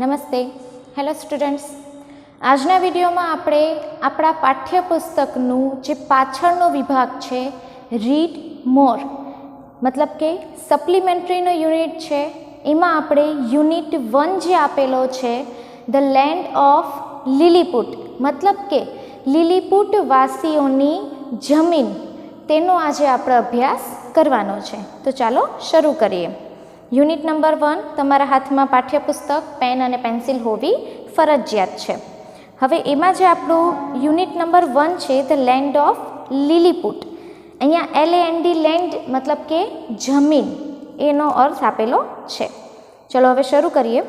નમસ્તે. Hello students. આજના વિડીયોમાં આપણે આપણા પાઠ્યપુસ્તકનું જે પાછળનો વિભાગ છે રીડ મોર મતલબ કે સપ્લિમેન્ટરીનો યુનિટ છે એમાં આપણે યુનિટ 1 જે આપેલો છે ધ લેન્ડ ઓફ લીલીપુટ મતલબ કે લીલીપુટ વાસીઓની જમીન તેનો આજે આપણે અભ્યાસ કરવાનો છે. તો ચાલો શરૂ કરીએ. યુનિટ નંબર 1 તમારા હાથમાં પાઠ્યપુસ્તક પેન અને પેન્સિલ હોવી ફરજિયાત છે. હવે એમાં જે આપણું યુનિટ નંબર 1 છે ધ લેન્ડ ઓફ લીલીપુટ, અહીંયા LAND લેન્ડ મતલબ કે જમીન એનો અર્થ આપેલો છે. ચલો હવે શરૂ કરીએ.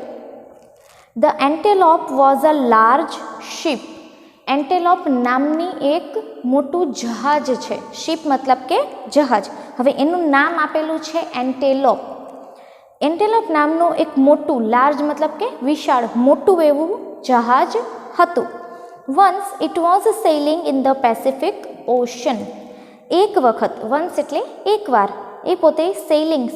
The antelope was a large ship. Antelope નામની એક મોટું જહાજ છે. શિપ મતલબ કે જહાજ. હવે એનું નામ આપેલું છે એન્ટેલોપ. એન્ટેલોપ નામનું એક મોટું, લાર્જ મતલબ કે વિશાળ, મોટું એવું જહાજ હતું. Once it was sailing in the Pacific Ocean. એક વખત, વન્સ એટલે એકવાર, એ પોતે સેઇલિંગ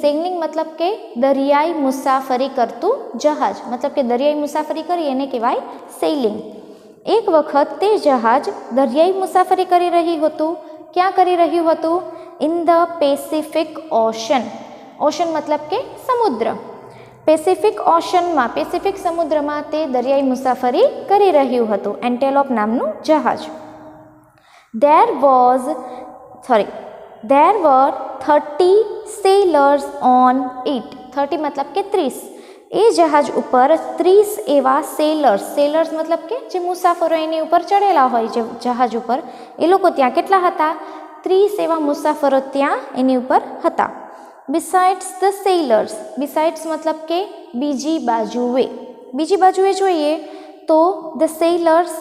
મતલબ કે દરિયાઈ મુસાફરી કરતું જહાજ, મતલબ કે દરિયાઈ મુસાફરી કરી એને કહેવાય સેઇલિંગ. એક વખત તે જહાજ દરિયાઈ મુસાફરી કરી રહ્યું હતું. ક્યાં કરી રહ્યું હતું? In the Pacific ocean. Ocean મતલબ કે સમુદ્ર. પેસિફિક ઓશનમાં, પેસિફિક સમુદ્રમાં તે દરિયાઈ મુસાફરી કરી રહ્યું હતું એન્ટેલોપ નામનું જહાજ. There were 30 sailors on it. 30 મતલબ કે 30. એ જહાજ ઉપર 30 એવા સેલર્સ મતલબ કે જે મુસાફરો એની ઉપર ચડેલા હોય જે જહાજ ઉપર, એ લોકો ત્યાં કેટલા હતા? 30 એવા મુસાફરો ત્યાં એની ઉપર હતા. Besides the sellers. બિસાઇડ્સ મતલબ કે બીજી બાજુએ. બીજી બાજુએ જોઈએ તો the sellers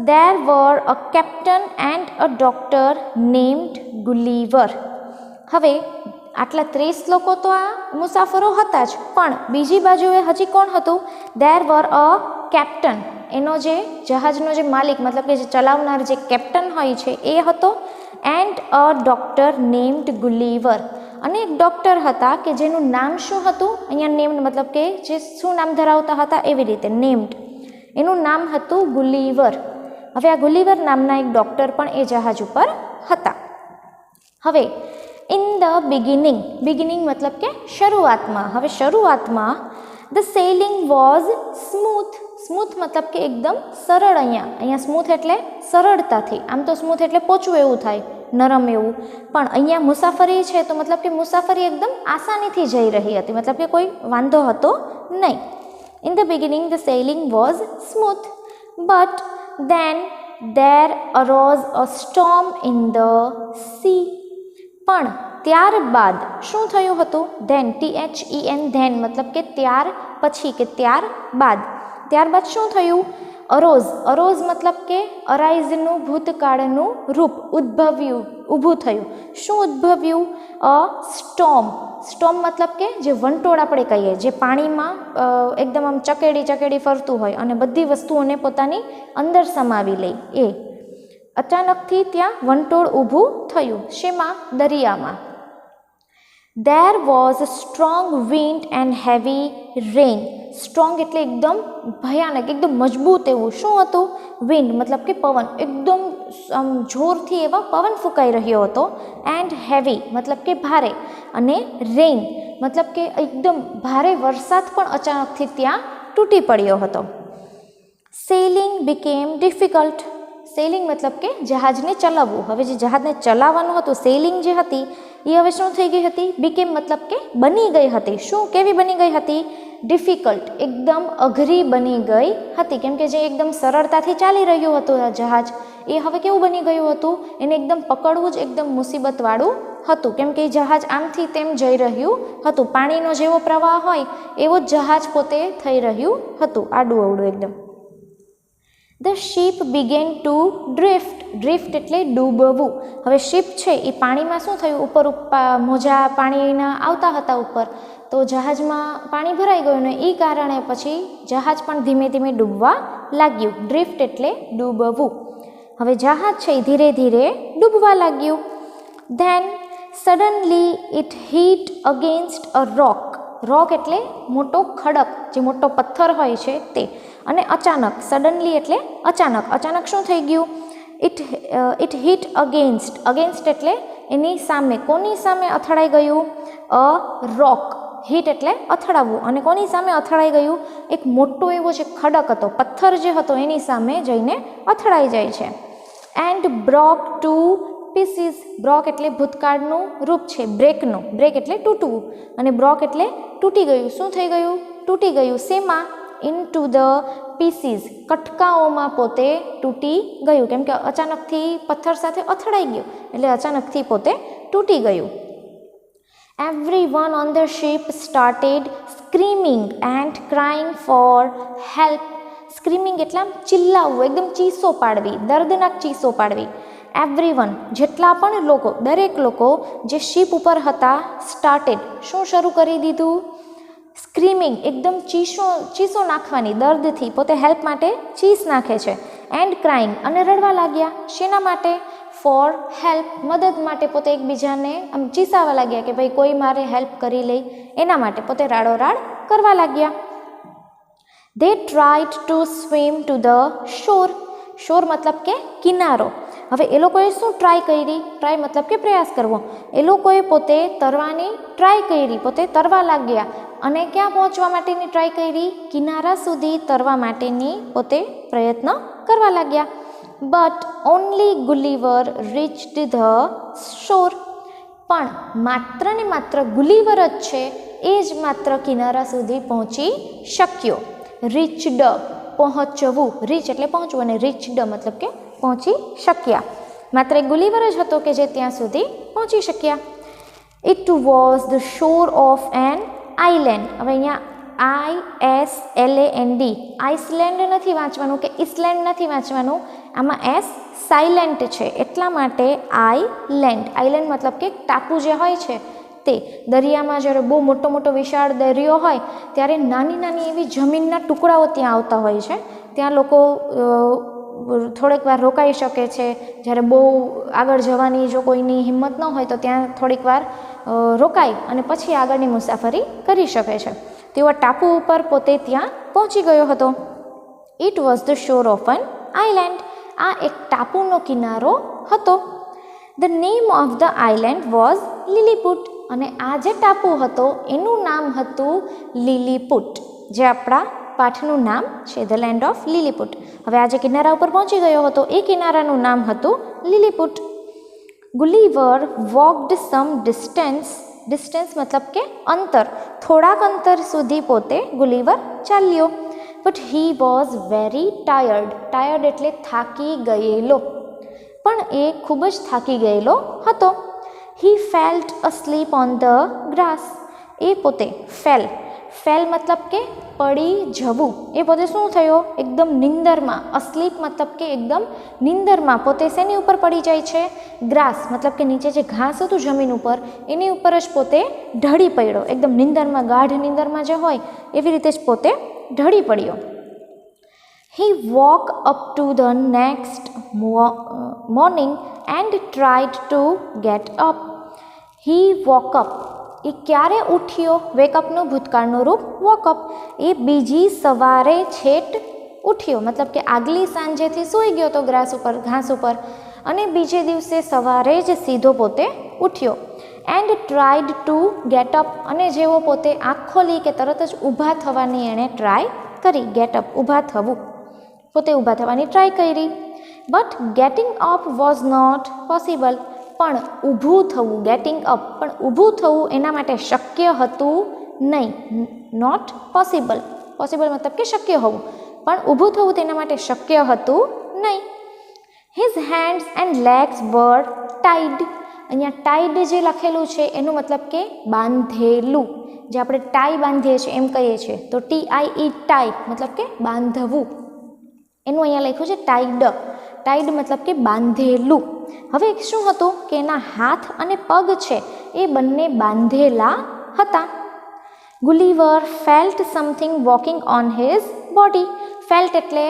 there were a captain and a doctor named Gulliver. હવે આટલા 30 લોકો તો આ મુસાફરો હતા જ, પણ બીજી બાજુએ હજી કોણ હતું? there were a captain. એનો જે જહાજનો જે માલિક મતલબ કે જે ચલાવનાર જે કેપ્ટન હોય છે એ હતો. and a doctor named Gulliver. અને એક ડૉક્ટર હતા કે જેનું નામ શું હતું? અહીંયા નેમ્ડ મતલબ કે જે શું નામ ધરાવતા હતા એવી રીતે નેમ્ડ. એનું નામ હતું ગુલીવર. હવે આ ગુલીવર નામના એક ડૉક્ટર પણ એ જહાજ ઉપર હતા. હવે ઇન ધ બિગિનિંગ મતલબ કે શરૂઆતમાં. હવે શરૂઆતમાં ધ સેલિંગ વોઝ સ્મૂથ મતલબ કે એકદમ સરળ. અહીંયા સ્મૂથ એટલે સરળતાથી. આમ તો સ્મૂથ એટલે પોચું એવું થાય, નરમ એવું, પણ અહીંયા મુસાફરી છે તો મતલબ કે મુસાફરી એકદમ આસાનીથી જઈ રહી હતી, મતલબ કે કોઈ વાંધો હતો નહીં. In the beginning the selling was smooth but than there arose a storm in the sea. પણ ત્યારબાદ શું થયું હતું? ધેન, THEN, ધેન મતલબ કે ત્યાર પછી કે ત્યારબાદ. ત્યારબાદ શું થયું? અરોઝ મતલબ કે અરાઇઝનું ભૂતકાળનું રૂપ, ઉદ્ભવ્યું, ઊભું થયું. શું ઉદ્ભવ્યું? અ સ્ટોમ મતલબ કે જે વંટોળ આપણે કહીએ, જે પાણીમાં એકદમ આમ ચકેડી ફરતું હોય અને બધી વસ્તુઓને પોતાની અંદર સમાવી લે એ. અચાનકથી ત્યાં વંટોળ ઊભું થયું. શેમાં? દરિયામાં. There was a strong wind and heavy rain. Strong એટલે એકદમ ભયાનક, એકદમ મજબૂત એવું. શું હતું? વિન્ડ મતલબ કે પવન, એકદમ જોરથી એવા પવન ફૂંકાઈ રહ્યો હતો. એન્ડ હેવી મતલબ કે ભારે, અને રેઇન મતલબ કે એકદમ ભારે વરસાદ પણ અચાનકથી ત્યાં તૂટી પડ્યો હતો. Selling became difficult. સેલિંગ મતલબ કે જહાજને ચલાવવું. હવે જે જહાજને ચલાવવાનું હતું, સેલિંગ જે હતી એ હવે શું થઈ ગઈ હતી? બીકેમ મતલબ કે બની ગઈ હતી. શું? કેવી બની ગઈ હતી? ડિફિકલ્ટ, એકદમ અઘરી બની ગઈ હતી. કેમ કે જે એકદમ સરળતાથી ચાલી રહ્યું હતું આ જહાજ, એ હવે કેવું બની ગયું હતું? એને એકદમ પકડવું જ એકદમ મુસીબતવાળું હતું. કેમ કે એ જહાજ આમથી તેમ જઈ રહ્યું હતું. પાણીનો જેવો પ્રવાહ હોય એવો જ જહાજ પોતે થઈ રહ્યું હતું, આડું અવડું એકદમ. The ship began to drift એટલે ડૂબવું. હવે શિપ છે એ પાણીમાં શું થયું? ઉપર મોજા પાણીના આવતા હતા ઉપર, તો જહાજમાં પાણી ભરાઈ ગયું ને એ કારણે પછી જહાજ પણ ધીમે ધીમે ડૂબવા લાગ્યું. ડ્રિફ્ટ એટલે ડૂબવું. હવે જહાજ છે એ ધીરે ધીરે ડૂબવા લાગ્યું. Then suddenly it hit against a rock. Rock એટલે મોટો ખડક, જે મોટો પથ્થર હોય છે તે. અને અચાનક, સડનલી એટલે અચાનક. અચાનક શું થઈ ગયું? It hit against. અગેન્સ્ટ એટલે એની સામે. કોની સામે અથડાઈ ગયું? અ રોક. હિટ એટલે અથડાવવું. અને કોની સામે અથડાઈ ગયું? એક મોટો એવો જે ખડક હતો, પથ્થર જે હતો એની સામે જઈને અથડાઈ જાય છે. And broke to pieces. Broke એટલે ભૂતકાળનું રૂપ છે બ્રેકનું. બ્રેક એટલે તૂટવું અને બ્રોક એટલે તૂટી ગયું. શું થઈ ગયું? તૂટી ગયું. શેમાં? Into the pieces. કટકાઓમાં પોતે તૂટી ગયું. કેમ કે અચાનકથી પથ્થર સાથે અથડાઈ ગયું એટલે અચાનકથી પોતે તૂટી ગયું. Everyone on the ship started screaming and crying for help. Screaming એટલે આમ ચિલ્લાવવું, એકદમ ચીસો પાડવી, દર્દનાક ચીસો પાડવી. એવરીવન જેટલા પણ લોકો, દરેક લોકો જે શિપ ઉપર હતા, સ્ટાર્ટેડ શું શરૂ કરી દીધું? સ્ક્રીમિંગ, એકદમ ચીસો નાખવાની દર્દથી. પોતે હેલ્પ માટે ચીસ નાખે છે. એન્ડ ક્રાઇંગ અને રડવા લાગ્યા. શેના માટે? ફોર હેલ્પ, મદદ માટે. પોતે એકબીજાને આમ ચીસાવા લાગ્યા કે ભાઈ કોઈ મારે હેલ્પ કરી લે, એના માટે પોતે રાડોરાડ કરવા લાગ્યા. They tried to swim to the shore. શોર મતલબ કે કિનારો. હવે એ લોકોએ શું ટ્રાય કરી? ટ્રાય મતલબ કે પ્રયાસ કરવો. એ લોકોએ પોતે તરવાની ટ્રાય કરી, પોતે તરવા લાગ્યા. અને ક્યાં પહોંચવા માટેની ટ્રાય કરી? કિનારા સુધી તરવા માટેની પોતે પ્રયત્ન કરવા લાગ્યા. But only Gulliver reached the શોર. પણ માત્ર ને માત્ર ગુલીવર જ છે એ જ માત્ર કિનારા સુધી પહોંચી શક્યો. રીચડ પહોંચવું, રીચ એટલે પહોંચવું, અને રીચડ મતલબ કે પહોંચી શક્યા. માત્ર એક ગુલીવર જ હતો કે જે ત્યાં સુધી પહોંચી શક્યા. It was the shore of an island. હવે અહીંયા ISLAND, આઇસલેન્ડ નથી વાંચવાનું કે ઇસલેન્ડ નથી વાંચવાનું, આમાં એસ સાયલેન્ટ છે એટલા માટે આઇલેન્ડ. આઇલેન્ડ મતલબ કે ટાપુ જે હોય છે તે. દરિયામાં જ્યારે બહુ મોટો મોટો વિશાળ દરિયો હોય ત્યારે નાની નાની એવી જમીનના ટુકડાઓ ત્યાં આવતા હોય છે. ત્યાં લોકો થોડીક વાર રોકાઈ શકે છે. જ્યારે બહુ આગળ જવાની જો કોઈની હિંમત ન હોય તો ત્યાં થોડીક વાર રોકાઈ અને પછી આગળની મુસાફરી કરી શકે છે. તેઓ ટાપુ ઉપર પોતે ત્યાં પહોંચી ગયો હતો. It was the shore of an island. આ એક ટાપુનો કિનારો હતો. The name of the island was Lilliput. અને આ જે ટાપુ હતો એનું નામ હતું લીલીપુટ, જે આપણા પાઠનું નામ છે, ધ લેન્ડ ઓફ લીલીપુટ. હવે આ જે કિનારા ઉપર પહોંચી ગયો હતો એ કિનારાનું નામ હતું લીલીપુટ. ગુલીવર વોકડ સમ ડિસ્ટન્સ. ડિસ્ટન્સ મતલબ કે અંતર. થોડાક અંતર સુધી પોતે ગુલીવર ચાલ્યો. But he was very tired. Tired એટલે થાકી ગયેલો. પણ એ ખૂબ જ થાકી ગયેલો હતો. હી felt asleep on the grass. એ પોતે ફેલ મતલબ કે પડી જવું. એ પોતે શું થયો? એકદમ નિંદરમાં. અસ્લીપ મતલબ કે એકદમ નિંદરમાં. પોતે શેની ઉપર પડી જાય છે? ગ્રાસ મતલબ કે નીચે જે ઘાસ હતું જમીન ઉપર એની ઉપર જ પોતે ઢળી પડ્યો. એકદમ નિંદરમાં, ગાઢ નિંદરમાં જે હોય એવી રીતે જ પોતે ઢળી પડ્યો. He woke up to the next morning and tried to get up. He woke up. એ ક્યારે ઉઠ્યો? વેકઅપનું ભૂતકાળનું રૂપ વોકઅપ. એ બીજી સવારે છેટ ઉઠ્યો, મતલબ કે આગલી સાંજેથી સૂઈ ગયો તો ઘાસ ઉપર અને બીજે દિવસે સવારે જ સીધો પોતે ઉઠ્યો. And tried to get up. અને જેવો પોતે આંખ ખોલી કે તરત જ ઊભા થવાની એણે ટ્રાય કરી. ગેટ અપ ઊભા થવું. પોતે ઊભા થવાની ટ્રાય કરી. But getting up was not possible. પણ ઊભું થવું, ગેટિંગ અપ, પણ ઊભું થવું એના માટે શક્ય હતું નહીં. Not possible. પોસિબલ મતલબ કે શક્ય હોવું, પણ ઊભું થવું તેના માટે શક્ય હતું નહીં. હિઝ હેન્ડ્સ એન્ડ લેગ્સ વર ટાઈડ. અહીંયા ટાઈડ જે લખેલું છે એનું મતલબ કે બાંધેલું. જે આપણે ટાઈ બાંધીએ છીએ એમ કહીએ છીએ તો TIE, ટાઈ મતલબ કે બાંધવું. એનું અહીંયા લખ્યું છે ટાઈડ. ટાઈડ મતલબ કે બાંધેલું. હવે શું હતું કે એના હાથ અને પગ છે એ બંને બાંધેલા હતા. Gulliver felt something walking on his body. Felt એટલે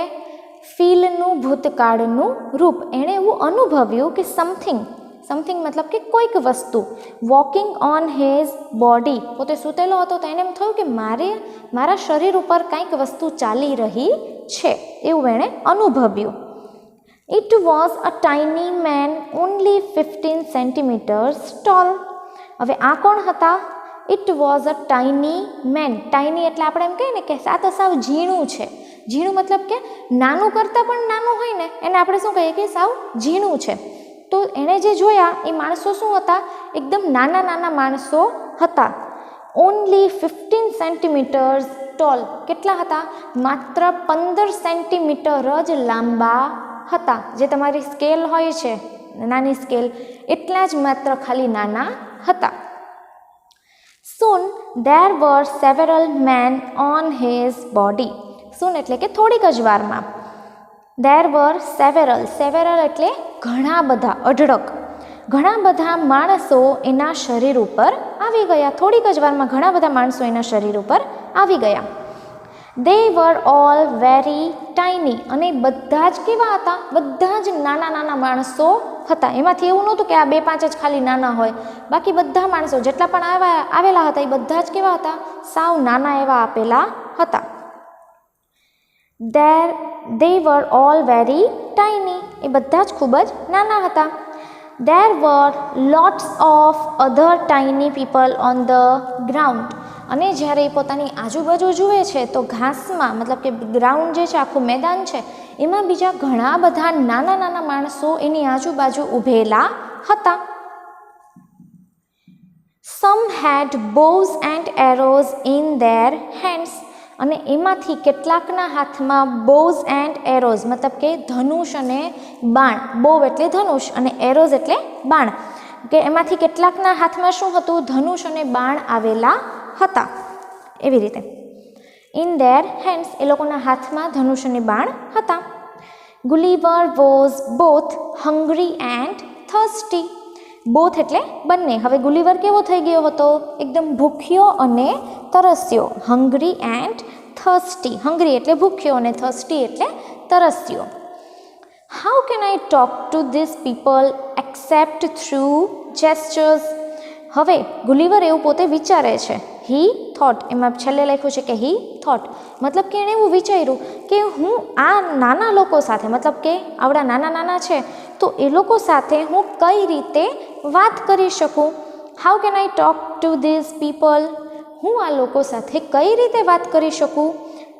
ફીલનું ભૂતકાળનું રૂપ. એણે એવું અનુભવ્યું કે સમથિંગ મતલબ કે કોઈક વસ્તુ. વોકિંગ ઓન હિઝ બોડી, પોતે સૂતેલો હતો તો એને એમ થયું કે મારા શરીર ઉપર કંઈક વસ્તુ ચાલી રહી છે, એવું એણે અનુભવ્યું. It was a tiny man, only 15 centimeters tall. હવે આ કોણ હતા? It was a tiny man. ટાઈની એટલે આપણે એમ કહીએ ને કે આ તો સાવ ઝીણું છે. ઝીણું મતલબ કે નાનું કરતાં પણ નાનું હોય ને એને આપણે શું કહીએ કે સાવ ઝીણું છે. તો એણે જે જોયા એ માણસો શું હતા? એકદમ નાના નાના માણસો હતા. Only 15 centimetres tall. કેટલા હતા? માત્ર 15 સેન્ટીમીટર જ લાંબા હતા. જે તમારી સ્કેલ હોય છે, નાની સ્કેલ, એટલા જ માત્ર ખાલી નાના હતા. Soon there were several men on his body. Soon એટલે કે થોડીક જ વારમાં. There were several એટલે ઘણા બધા, અઢળક. ઘણા બધા માણસો એના શરીર ઉપર આવી ગયા. થોડીક જ વારમાં ઘણા બધા માણસો એના શરીર ઉપર આવી ગયા. They were all very tiny. અને બધા જ કેવા હતા? બધા જ નાના નાના માણસો હતા. એમાંથી એવું નહોતું કે આ 2-5 જ ખાલી નાના હોય. બાકી બધા માણસો જેટલા પણ આવેલા હતા એ બધા જ કેવા હતા? સાવ નાના એવા આપેલા હતા. They were all very tiny. એ બધા જ ખૂબ જ નાના હતા. There were lots of other tiny people on the ground. અને જ્યારે એ પોતાની આજુબાજુ જુએ છે તો ઘાસમાં, મતલબ કે ગ્રાઉન્ડ જે છે, આખું મેદાન છે, એમાં બીજા ઘણા બધા નાના નાના માણસો એની આજુબાજુ ઊભેલા હતા. Some had bows and arrows in their hands. અને એમાંથી કેટલાકના હાથમાં બોઝ એન્ડ એરોઝ, મતલબ કે ધનુષ અને બાણ. બોવ એટલે ધનુષ અને એરોઝ એટલે બાણ. કે એમાંથી કેટલાકના હાથમાં શું હતું? ધનુષ અને બાણ આવેલા હતા. એવી રીતે ઇન ધેર હેન્ડ્સ, એ લોકોના હાથમાં ધનુષ અને બાણ હતા. Gulliver was both hungry and thirsty. Both એટલે બંને. હવે ગુલીવર કેવો થઈ ગયો હતો? એકદમ ભૂખ્યો અને તરસ્યો. Hungry and thirsty. હંગ્રી એટલે ભૂખ્યો અને થર્સ્ટી એટલે તરસ્યો. How can I talk to this people except through gestures. હવે ગુલીવર એવું પોતે વિચારે છે. હી થોટ, એમાં છેલ્લે લખ્યું છે કે હી થોટ, મતલબ કે એણે એવું વિચાર્યું કે હું આ નાના લોકો સાથે, મતલબ કે આવડા નાના નાના છે તો એ લોકો સાથે હું કઈ રીતે વાત કરી શકું. How can I talk to this people. હું આ લોકો સાથે કઈ રીતે વાત કરી શકું.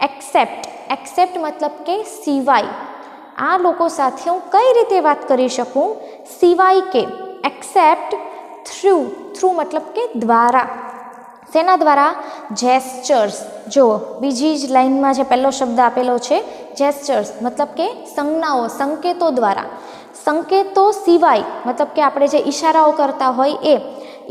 એક્સેપ્ટ મતલબ કે સિવાય. આ લોકો સાથે હું કઈ રીતે વાત કરી શકું સિવાય કે. એક્સેપ્ટ થ્રુ મતલબ કે દ્વારા. શેના દ્વારા? જેસ્ચર્સ. જુઓ બીજી જ લાઇનમાં જે પહેલો શબ્દ આપેલો છે જેસ્ચર્સ, મતલબ કે સંજ્ઞાઓ, સંકેતો દ્વારા. સંકેતો સિવાય મતલબ કે આપણે જે ઈશારાઓ કરતા હોય એ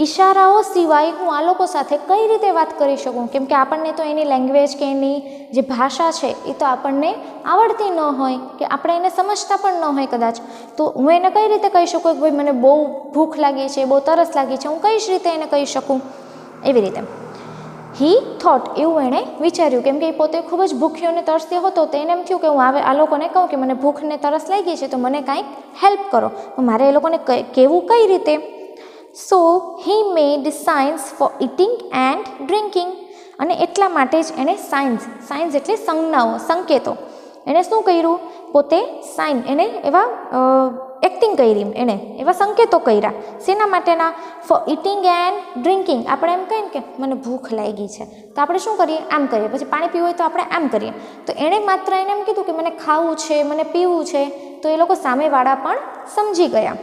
ઈશારાઓ સિવાય હું આ લોકો સાથે કઈ રીતે વાત કરી શકું. કેમ કે આપણને તો એની લેંગ્વેજ કે એની જે ભાષા છે એ તો આપણને આવડતી ન હોય, કે આપણે એને સમજતા પણ ન હોય કદાચ. તો હું એને કઈ રીતે કહી શકું કે ભાઈ મને બહુ ભૂખ લાગી છે, બહુ તરસ લાગી છે, હું કઈ જ રીતે એને કહી શકું. એવી રીતે હી થોટ, એવું એણે વિચાર્યું. કેમ કે એ પોતે ખૂબ જ ભૂખ્યો અને તરસ્યો હતો. તો એને એમ થયું કે હું આ લોકોને કહું કે મને ભૂખ ને તરસ લાગી છે તો મને કાંઈક હેલ્પ કરો. મારે એ લોકોને કહેવું કઈ રીતે? So he made signs for eating and drinking. અને એટલા માટે જ એણે સાઇન્સ એટલે સંજ્ઞાઓ, સંકેતો. એણે શું કર્યું? પોતે એને એવા એક્ટિંગ કરી, એને એવા સંકેતો કર્યા. શેના માટેના? For eating and drinking. આપણે એમ કહીએ ને કે મને ભૂખ લાગી છે તો આપણે શું કરીએ? આમ કરીએ. પછી પાણી પીવું હોય તો આપણે આમ કરીએ. તો એણે માત્ર એને એમ કીધું કે મને ખાવું છે, મને પીવું છે, તો એ લોકો સામેવાળા પણ સમજી ગયા.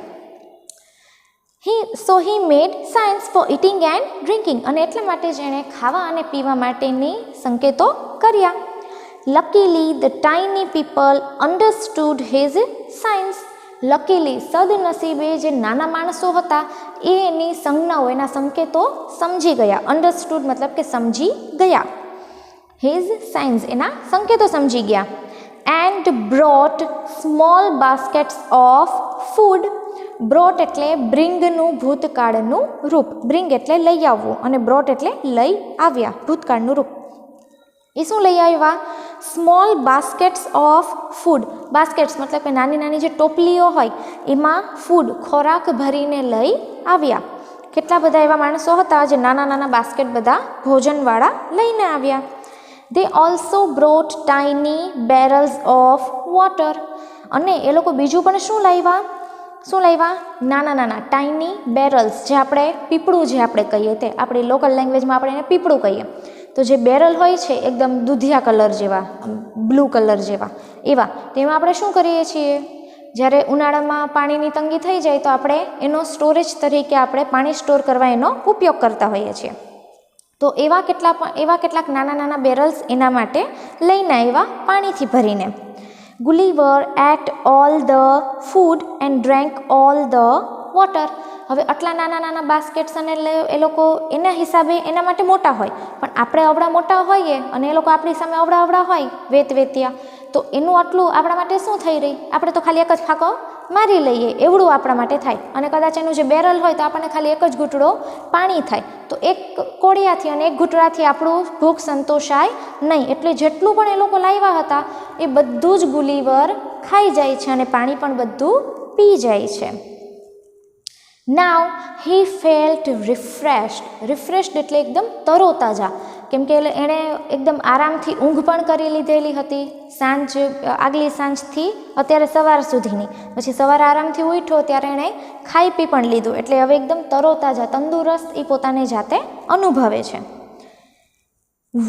So he made signs for eating and drinking. અને એટલા માટે જ એણે ખાવા અને પીવા માટેની સંકેતો કર્યા. Luckily the tiny people understood his signs. Luckily, સદનસીબે જે નાના માણસો હતા એ એની સંજ્ઞાઓ, એના સંકેતો સમજી ગયા. અન્ડરસ્ટુડ મતલબ કે સમજી ગયા. હિઝ સાઇન્સ, એના સંકેતો સમજી ગયા. And brought small baskets of food. Brought એટલે બ્રિંગનું ભૂતકાળનું રૂપ. બ્રિંગ એટલે લઈ આવવું અને બ્રોટ એટલે લઈ આવ્યા, ભૂતકાળનું રૂપ. એ શું લઈ આવ્યા? Small baskets of food. Baskets મતલબ કે નાની નાની જે ટોપલીઓ હોય એમાં ફૂડ ખોરાક ભરીને લઈ આવ્યા. કેટલા બધા એવા માણસો હતા જે નાના નાના બાસ્કેટ બધા ભોજનવાળા લઈને આવ્યા. They also brought tiny barrels of water. અને એ લોકો બીજું પણ શું લાવ્યા? નાના નાના ટાઇની બેરલ્સ, જે આપણે પીપળું જે આપણે કહીએ તે આપણી લોકલ લેંગ્વેજમાં આપણે એને પીપળું કહીએ. તો જે બેરલ હોય છે એકદમ દૂધિયા કલર જેવા, બ્લુ કલર જેવા એવા, તેમાં આપણે શું કરીએ છીએ? જ્યારે ઉનાળામાં પાણીની તંગી થઈ જાય તો આપણે એનો સ્ટોરેજ તરીકે આપણે પાણી સ્ટોર કરવા એનો ઉપયોગ કરતા હોઈએ છીએ. તો એવા કેટલાક નાના નાના બેરલ્સ એના માટે લઈને આવ્યા પાણીથી ભરીને. Gulliver ate all the food and drank all the water. હવે આટલા નાના નાના બાસ્કેટ્સ અને એ લોકો એના હિસાબે એના માટે મોટા હોય, પણ આપણે અવળા મોટા હોઈએ અને એ લોકો આપણી સામે અવળા હોય વેતિયા, તો એનું આટલું આપણા માટે શું થઈ રહી? આપણે તો ખાલી એક જ ફાંકો મારી લઈએ એવડું આપણા માટે થાય. અને કદાચ એનું જે બેરલ હોય તો આપણને ખાલી એક જ ઘૂંટડો પાણી થાય. તો એક કોળિયાથી અને એક ઘૂંટડાથી આપણું ભૂખ સંતોષાય નહીં. એટલે જેટલું પણ એ લોકો લાવ્યા હતા એ બધું જ ગુલીવર ખાઈ જાય છે અને પાણી પણ બધું પી જાય છે. Now he felt refreshed. Refreshed એટલે એકદમ તરોતાજા, કેમ કે એણે એકદમ આરામથી ઊંઘ પણ કરી લીધેલી હતી આગલી સાંજથી અત્યારે સવાર સુધીની. પછી સવારે આરામથી ઉઠ્યો ત્યારે એણે ખાઈ પી પણ લીધું, એટલે હવે એકદમ તરોતાજા તંદુરસ્ત એ પોતાને જાતે અનુભવે છે.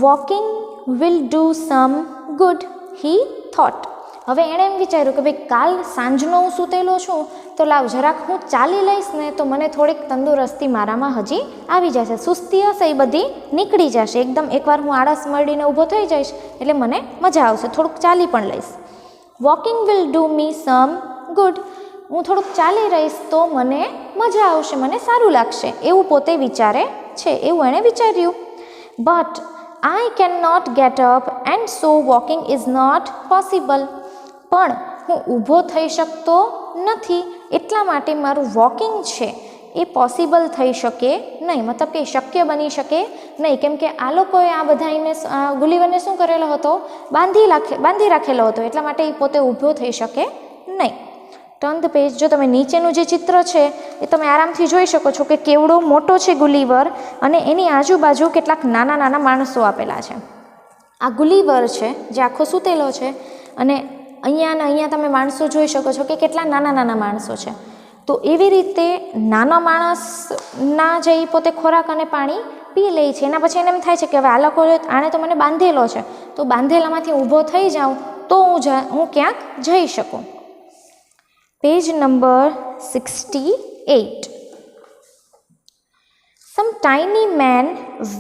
Walking will do some good, he thought. હવે એણે એમ વિચાર્યું કે ભાઈ કાલ સાંજનો હું સૂતેલો છું તો લાવ જરાક હું ચાલી લઈશ ને તો મને થોડીક તંદુરસ્તી મારામાં હજી આવી જશે, સુસ્તી હશે એ બધી નીકળી જશે. એકદમ એકવાર હું આળસ મળીને ઊભો થઈ જઈશ એટલે મને મજા આવશે, થોડુંક ચાલી પણ લઈશ. Walking will do me sum good. હું થોડુંક ચાલી રહીશ તો મને મજા આવશે, મને સારું લાગશે, એવું પોતે વિચારે છે, એવું એણે વિચાર્યું. But I cannot get up and so walking is not possible. પણ હું ઊભો થઈ શકતો નથી, એટલા માટે મારું વોકિંગ છે એ પોસિબલ થઈ શકે નહીં, મતલબ કે શક્ય બની શકે નહીં. કેમ કે આ લોકોએ આ બધાને ગુલીવરને શું કરેલો હતો? બાંધી રાખેલો હતો, એટલા માટે એ પોતે ઊભો થઈ શકે નહીં. Turn the page. જો તમે નીચેનું જે ચિત્ર છે એ તમે આરામથી જોઈ શકો છો કે કેવડો મોટો છે ગુલીવર અને એની આજુબાજુ કેટલાક નાના નાના માણસો આપેલા છે. આ ગુલીવર છે જે આખો સૂતેલો છે અને અહીંયા તમે માણસો જોઈ શકો છો કે કેટલા નાના નાના માણસો છે. તો એવી રીતે નાના માણસના જે પોતે ખોરાક અને પાણી પી લે છે. એના પછી એને એમ થાય છે કે હવે આ લોકો આણે તો મને બાંધેલો છે, તો બાંધેલામાંથી ઊભો થઈ જાઉં તો હું ક્યાંક જઈ શકું. Page number 68. Some tiny man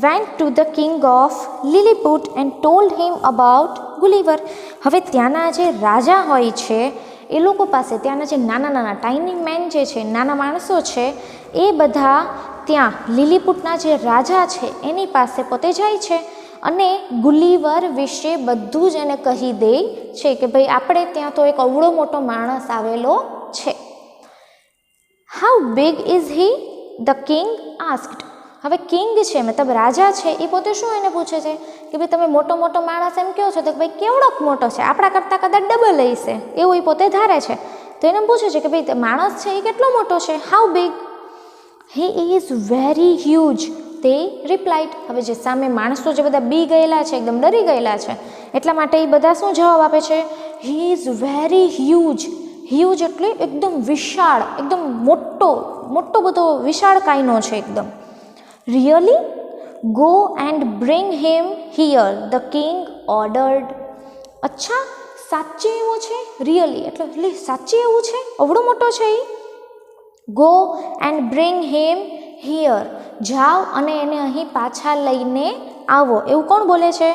went to the king of Lilliput and told him about Gulliver. હવે ત્યાંના જે રાજા હોય છે એ લોકો પાસે, ત્યાંના જે નાના નાના ટાઇની મેન જે છે, નાના માણસો છે, એ બધા ત્યાં લીલીપુટના જે રાજા છે એની પાસે પોતે જાય છે અને ગુલીવર વિશે બધું જ એને કહી દે છે કે ભાઈ આપણે ત્યાં તો એક અવળો મોટો માણસ આવેલો છે. How big is he? The king asked. હવે કિંગ છે મતલબ રાજા છે એ પોતે શું એને પૂછે છે કે ભાઈ તમે મોટો માણસ એમ કહો છો તો ભાઈ કેવડોક મોટો છે, આપણા કરતાં કદાચ ડબલ હશે એવું એ પોતે ધારે છે. તો એને પૂછે છે કે ભાઈ માણસ છે એ કેટલો મોટો છે? How big? He is very huge, તે રિપ્લાઇડ. હવે જે સામે માણસો જે બધા બી ગયેલા છે, એકદમ ડરી ગયેલા છે, એટલા માટે એ બધા શું જવાબ આપે છે? He is very huge. Huge એટલે એકદમ વિશાળ, એકદમ મોટો બધો વિશાળ કાયનો છે એકદમ. Really? Go and bring him here, the king ordered. અચ્છા, સાચે એવો છે? રિયલી એટલે સાચે એવું છે? અવડો મોટો છે એ? Go and bring him here. જાઓ અને એને અહીં પાછા લઈને આવો. એવું કોણ બોલે છે?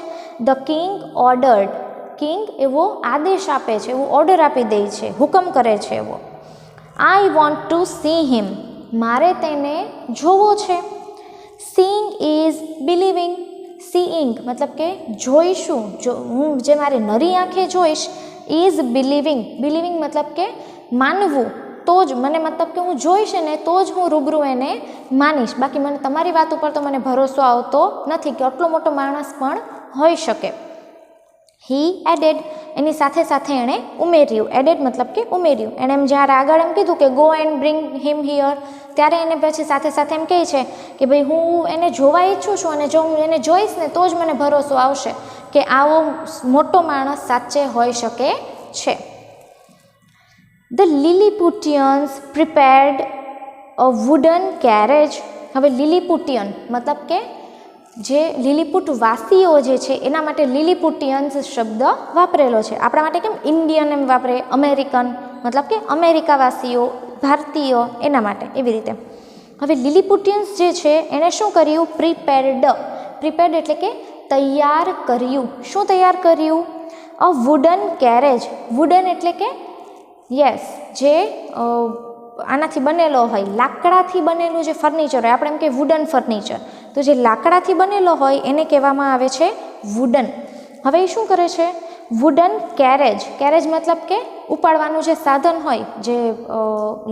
The king ordered. કિંગ એવો આદેશ આપે છે, એવો ઓર્ડર આપી દે છે, હુકમ કરે છે એવો. આઈ વોન્ટ ટુ સી હિમ. મારે તેને જોવો છે. Seeing is believing. સીઈંગ મતલબ કે જોઈશું, હું જે મારી નરી આંખે જોઈશ. Is believing. બિલીવિંગ મતલબ કે માનવું. તો જ મને મતલબ કે હું જોઈશ ને તો જ હું રૂબરૂ એને માનીશ. બાકી મને તમારી વાત ઉપર તો મને ભરોસો આવતો નથી કે આટલો મોટો માણસ પણ હોઈ શકે. હી એડેડ, એની સાથે સાથે એણે ઉમેર્યું. એડેડ મતલબ કે ઉમેર્યું. એણે એમ જ્યારે આગળ એમ કીધું કે go and bring him here, ત્યારે એને પછી સાથે સાથે એમ કહે છે કે ભાઈ હું એને જોવા ઈચ્છું છું અને જો હું એને જોઈશ ને તો જ મને ભરોસો આવશે કે આવો મોટો માણસ સાચે હોઈ શકે છે. The Lilliputians prepared a wooden carriage. હવે લિલીપુટિયન મતલબ કે જે લીલીપુટ વાસીઓ જે છે એના માટે લિલીપુટિયન્સ શબ્દ વાપરેલો છે. આપણા માટે કેમ ઇન્ડિયન એમ વાપરે, અમેરિકન મતલબ કે અમેરિકાવાસીઓ, ભારતીય, એના માટે એવી રીતે. હવે લિલીપુટિયન્સ જે છે એણે શું કર્યું? પ્રિપેર્ડ એટલે કે તૈયાર કર્યું. શું તૈયાર કર્યું? અ વુડન કેરેજ. વુડન એટલે કે યસ, જે આનાથી બનેલો હોય, લાકડાથી બનેલું જે ફર્નિચર હોય, આપણે એમ કે વુડન ફર્નિચર, તો જે લાકડાથી બનેલો હોય એને કહેવામાં આવે છે વુડન. હવે એ શું કરે છે? Wooden carriage. કેરેજ મતલબ કે ઉપાડવાનું જે સાધન હોય, જે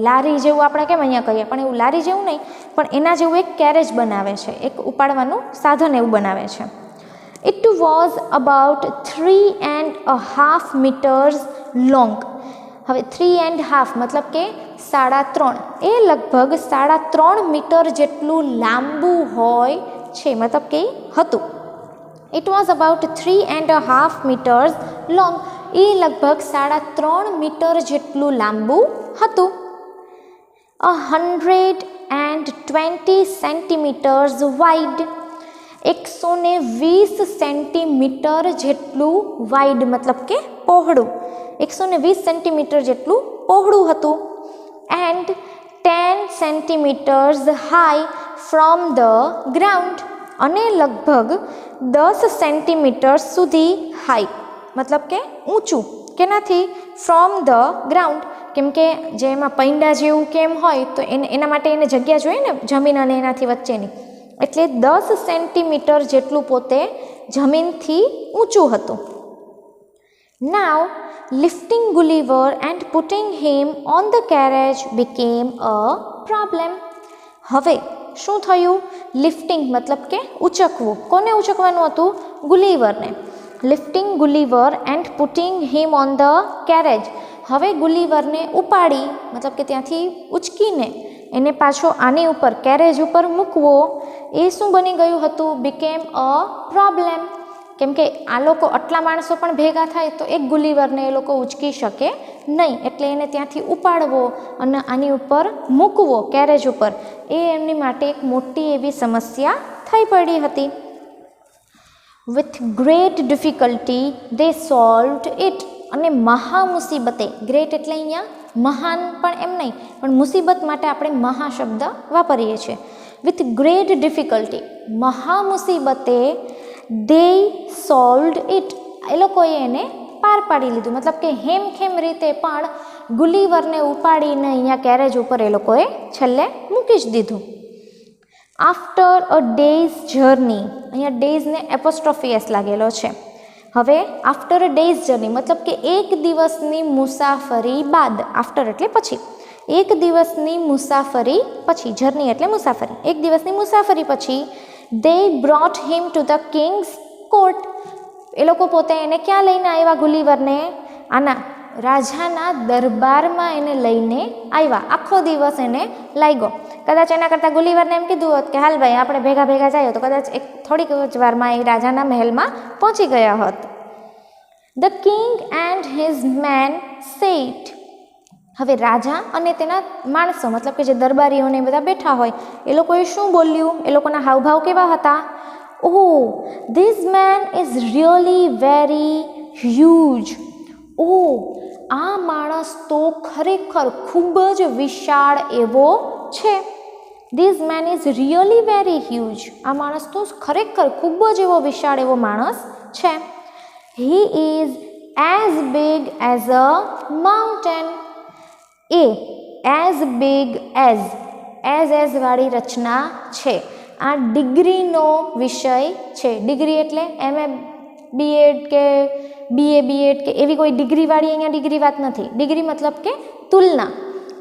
લારી જેવું આપણે કેમ અહીંયા કહીએ, પણ એવું લારી જેવું નહીં, પણ એના જેવું એક કેરેજ બનાવે છે, એક ઉપાડવાનું સાધન એવું બનાવે છે. It was about 3.5 meters long. હવે 3.5 મતલબ કે 3.5, એ લગભગ 3.5 મીટર જેટલું લાંબુ હોય છે, મતલબ કે હતું. It was about 3.5 meters long. એ લગભગ 3.5 મીટર જેટલું લાંબુ હતું. 120 centimeters wide. 120 સેન્ટીમીટર જેટલું વાઇડ મતલબ કે પહોળું. 120 સેન્ટીમીટર જેટલું પહોળું હતું. And 10 centimetres high from the ground. અને લગભગ 10 સેન્ટીમીટર સુધી હાઈ મતલબ કે ઊંચું. કેનાથી? From the ground. કેમ કે જે એમાં પૈંડા જેવું કેમ હોય તો એના માટે એને જગ્યા જોઈએ ને, જમીન અને એનાથી વચ્ચેની. એટલે 10 સેન્ટીમીટર જેટલું પોતે જમીનથી ઊંચું હતું. Now, lifting Gulliver and putting him on the carriage became a problem. હવે શું થયું? લિફ્ટિંગ મતલબ કે ઉચકવું. કોને ઉચકવાનું હતું? ગુલીવરને. Lifting Gulliver and putting him on the carriage. હવે ગુલીવરને ઉપાડી મતલબ કે ત્યાંથી ઉચકીને એને પાછો આની ઉપર કેરેજ ઉપર મૂકવો, એ શું બની ગયું હતું? બીકેમ અ પ્રોબ્લેમ. કેમ કે આ લોકો આટલા માણસો પણ ભેગા થાય તો એક ગુલીવરને એ લોકો ઉચકી શકે નહીં, એટલે એને ત્યાંથી ઉપાડવો અને આની ઉપર મૂકવો કેરેજ ઉપર, એ એમની માટે એક મોટી એવી સમસ્યા થઈ પડી હતી. With great difficulty they solved it. અને મહા મુસીબતે, ગ્રેટ એટલે અહીંયા મહાન પણ એમ નહીં, પણ મુસીબત માટે આપણે મહા શબ્દ વાપરીએ છીએ. વિથ ગ્રેટ ડિફિકલ્ટી, મહા મુસીબતે દે સોલ્વડ ઇટ. એ લોકોએ એને પાર પાડી લીધું. મતલબ કે હેમખેમ રીતે પણ ગુલીવરને ઉપાડીને અહીંયા કેરેજ ઉપર એ લોકોએ છેલ્લે મૂકી જ દીધું. આફ્ટર અ ડેઝ જર્ની, અહીંયા ડેઝને એપોસ્ટ્રોફી એસ લાગેલો છે. હવે આફ્ટર અ ડેઝ જર્ની મતલબ કે એક દિવસની મુસાફરી બાદ. આફ્ટર એટલે પછી, એક દિવસની મુસાફરી પછી, જર્ની એટલે મુસાફરી, એક દિવસની મુસાફરી પછી they brought him to the king's court. એ લોકો પોતે એને ક્યાં લઈને આવ્યા? ગુલીવરને આના રાજાના દરબારમાં એને લઈને આવ્યા. આખો દિવસ એને લાગ્યો. કદાચ એના કરતાં ગુલીવરને એમ કીધું હોત કે હાલ ભાઈ આપણે ભેગા ભેગા જઈએ, તો કદાચ થોડીક જ વારમાં એ રાજાના મહેલમાં પહોંચી ગયા હોત. The king and his men set. હવે રાજા અને તેના માણસો મતલબ કે જે દરબારીઓને બધા બેઠા હોય એ લોકોએ શું બોલ્યું? એ લોકોના હાવભાવ કેવા હતા? Oh, this man is really very huge. ઓહ, આ માણસ તો ખરેખર ખૂબ જ વિશાળ એવો છે. This man is really very huge. આ માણસ તો ખરેખર ખૂબ જ એવો વિશાળ એવો માણસ છે. He is as big as a mountain. A as big as વાળી રચના છે. આ ડિગ્રીનો વિષય છે. ડિગ્રી એટલે MA BEd કે BA BEd કે એવી કોઈ ડિગ્રીવાળી અહીંયા ડિગ્રી વાત નથી. ડિગ્રી મતલબ કે તુલના.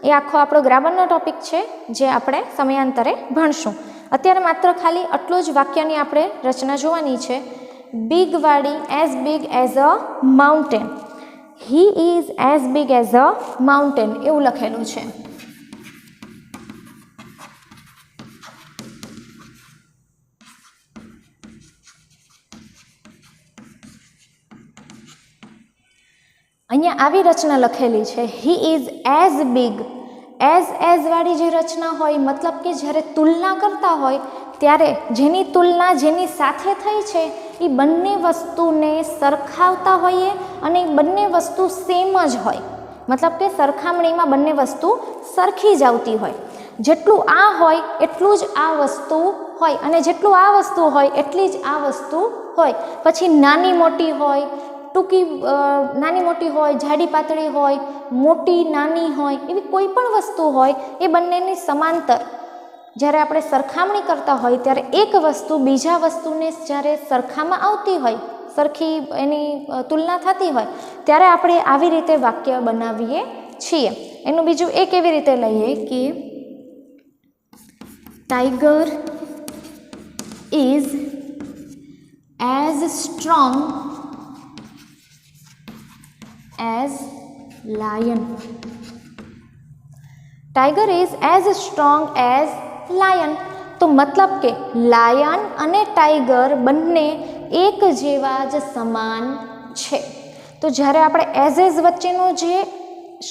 એ આખો આપણો ગ્રામરનો ટોપિક છે જે આપણે સમયાંતરે ભણશું. અત્યારે માત્ર ખાલી આટલો જ વાક્યની આપણે રચના જોવાની છે. બિગ વાળી as big as a mountain. He is as big as a mountain એવું લખેલું છે. અહીંયા આવી રચના લખેલી છે. He is as big. As વાળી જે રચના હોય મતલબ કે જ્યારે તુલના કરતા હોય ત્યારે જેની તુલના જેની સાથે થઈ છે એ બંને વસ્તુને સરખાવતા હોઈએ અને એ બંને વસ્તુ સેમ જ હોય, મતલબ કે સરખામણીમાં બંને વસ્તુ સરખી જ આવતી હોય. જેટલું આ હોય એટલું જ આ વસ્તુ હોય અને જેટલું આ વસ્તુ હોય એટલી જ આ વસ્તુ હોય. પછી નાની મોટી હોય, ટૂંકી નાની મોટી હોય, જાડી પાતળી હોય, મોટી નાની હોય, એવી કોઈ પણ વસ્તુ હોય એ બંનેની સમાંતર જ્યારે આપણે સરખામણી કરતા હોય ત્યારે એક વસ્તુ બીજા વસ્તુને જ્યારે સરખામાં આવતી હોય, સરખી એની તુલના થતી હોય ત્યારે આપણે આવી રીતે વાક્ય બનાવીએ છીએ. એનું બીજું એક એવી રીતે લઈએ કે tiger is as strong as lion. Tiger is as strong as lion. તો મતલબ કે લાયન અને ટાઈગર બંને એક જેવા જ સમાન છે. તો જ્યારે આપણે એઝ વચ્ચેનો જે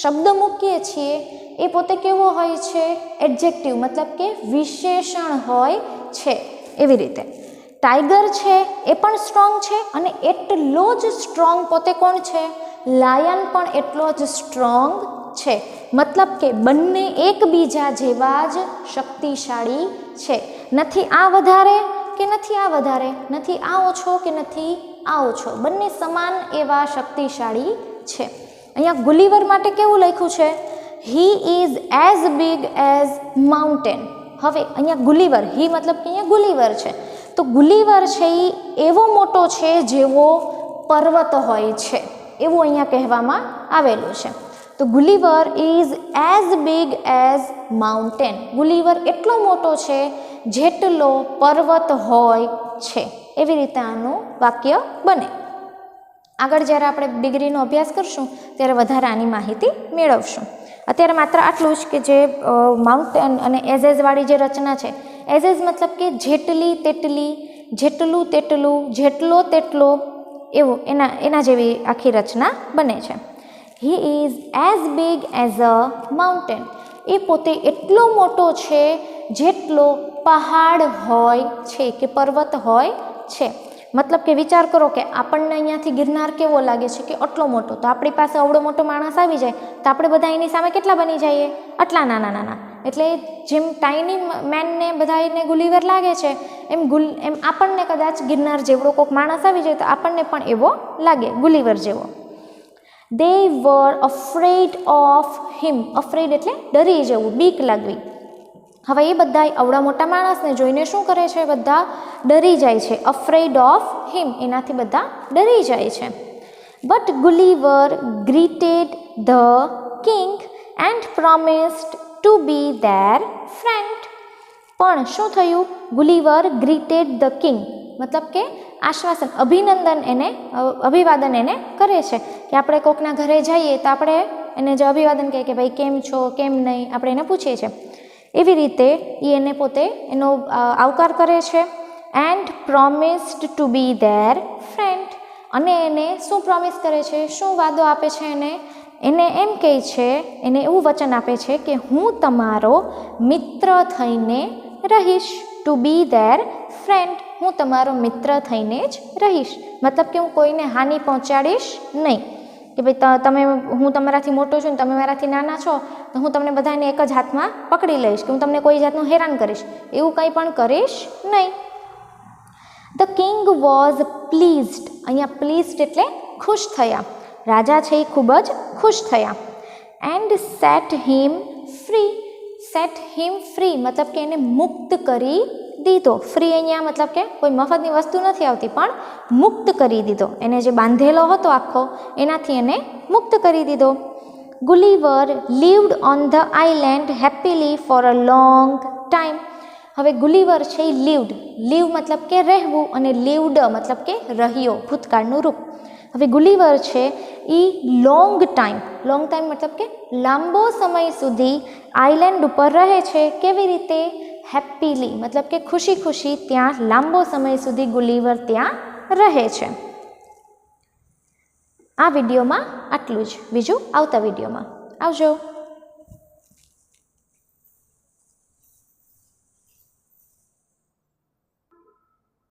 શબ્દ મૂકીએ છીએ એ પોતે કેવો હોય છે? એડજેક્ટિવ, મતલબ કે વિશેષણ હોય છે. એવી રીતે ટાઈગર છે એ પણ સ્ટ્રોંગ છે અને એટલો જ સ્ટ્રોંગ પોતે કોણ છે? લાયન પણ એટલો જ સ્ટ્રોંગ છે. મતલબ કે બંને એકબીજા જેવા જ શક્તિશાળી છે. નથી આ વધારે કે નથી આ વધારે, નથી આ ઓછો કે નથી આ ઓછો, બંને સમાન એવા શક્તિશાળી છે. અહીંયા ગુલીવર માટે કેવું લખ્યું છે? He is as big as mountain. હવે અહીંયા ગુલીવર, હી મતલબ કે અહીંયા ગુલીવર છે, તો ગુલીવર છે એ એવો મોટો છે જેવો પર્વત હોય છે એવું અહીંયા કહેવામાં આવેલું છે. તો Gulliver is as big as mountain. Gulliver એટલો મોટો છે જેટલો પર્વત હોય છે. એવી રીતે આનું વાક્ય બને. આગળ જ્યારે આપણે ડિગ્રીનો અભ્યાસ કરશું ત્યારે વધારે આની માહિતી મેળવશું. અત્યારે માત્ર આટલું જ કે જે માઉન્ટેન અને એઝ વાળી જે રચના છે, એઝ મતલબ કે જેટલી તેટલી, જેટલું તેટલું, જેટલો તેટલો, એવું એના જેવી આખી રચના બને છે. He is as big as a mountain. એ પોતે એટલો મોટો છે જેટલો પહાડ હોય છે કે પર્વત હોય છે. મતલબ કે વિચાર કરો કે આપણને અહીંયાથી ગિરનાર કેવો લાગે છે કે આટલો મોટો, તો આપણી પાસે આવડો મોટો માણસ આવી જાય તો આપણે બધા એની સામે કેટલા બની જઈએ? આટલા નાના નાના. એટલે જેમ ટાઈની મેનને બધાને ગુલીવર લાગે છે એમ આપણને કદાચ ગિરનાર જેવડો કોઈક માણસ આવી જાય તો આપણને પણ એવો લાગે, ગુલીવર જેવો. દે વર અફ્રેડ ઓફ હિમ. અફ્રેડ એટલે ડરી જવું, બીક લાગવી. હવે એ બધા આવડા મોટા માણસને જોઈને શું કરે છે? બધા ડરી જાય છે. અફ્રેડ ઓફ હિમ, એનાથી બધા ડરી જાય છે. But Gulliver greeted the king and promised to be their friend. પણ શું થયું? ગુલીવર ગ્રીટેડ ધ કિંગ, મતલબ કે આશ્વાસન, અભિવાદન એને કરે છે કે આપણે કોકના ઘરે જઈએ તો આપણે એને જે અભિવાદન કહે કે ભાઈ કેમ છો, કેમ નહીં, આપણે એને પૂછીએ છીએ. એવી રીતે એને પોતે એનો આવકાર કરે છે. And promised to be their friend. અને એને શું પ્રોમિસ કરે છે? શું વાદો આપે છે? એને એમ કહે છે, એને એવું વચન આપે છે કે હું તમારો મિત્ર થઈને રહીશ. ટુ બી ધેર ફ્રેન્ડ, હું તમારો મિત્ર થઈને જ રહીશ. મતલબ કે હું કોઈને હાનિ પહોંચાડીશ નહીં. કે ભાઈ હું તમારાથી મોટો છું ને તમે મારાથી નાના છો તો હું તમને બધાને એક જ હાથમાં પકડી લઈશ કે હું તમને કોઈ જાતનું હેરાન કરીશ, એવું કંઈ પણ કરીશ નહીં. The king was pleased. અહીંયા પ્લીઝડ એટલે ખુશ થયા. રાજા છે એ ખૂબ જ ખુશ થયા. And set him free. Set him free મતલબ કે એને મુક્ત કરી દીધો. ફ્રી અહીંયા મતલબ કે કોઈ મફતની વસ્તુ નથી આવતી, પણ મુક્ત કરી દીધો. એને જે બાંધેલો હતો આખો એનાથી એને મુક્ત કરી દીધો. Gulliver lived on the island happily for a long time. હવે ગુલીવર છે એ લીવ્ડ, લીવ મતલબ કે રહેવું અને લીવ્ડ મતલબ કે રહ્યો, ભૂતકાળનું રૂપ. હવે ગુલીવર છે એ લોંગ ટાઈમ મતલબ કે લાંબો સમય સુધી આઇલેન્ડ ઉપર રહે છે. કેવી રીતે? હેપીલી મતલબ કે ખુશી ખુશી ત્યાં લાંબો સમય સુધી ગુલીવર ત્યાં રહે છે. આ વિડીયોમાં આટલું જ, બીજું આવતા વિડીયોમાં. આવજો.